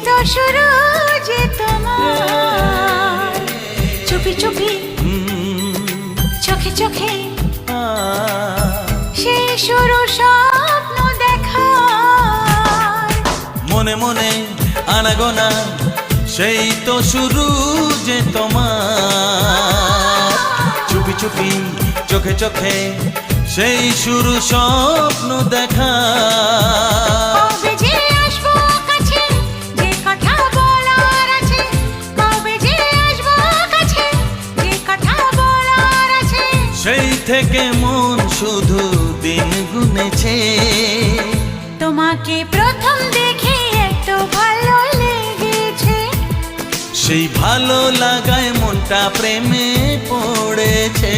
তো শুরু যে তোমার চুপি চুপি চোখে চোখে সেই শুরু স্বপ্ন দেখার মনে মনে আনাগোনা সেই তো শুরু যে তোমার চুপি চুপি চোখে চোখে সেই শুরু স্বপ্ন দেখা কবে যে আসবো কাছে যে কথা বলার আছে কবে যে আসবো কাছে যে কথা বলার আছে সেই থেকে মন শুধু দিন গুনেছে তোমাকে প্রথম দেখে এত ভালো লেগেছে সেই ভালো লাগায় মনটা প্রেমে পড়েছে।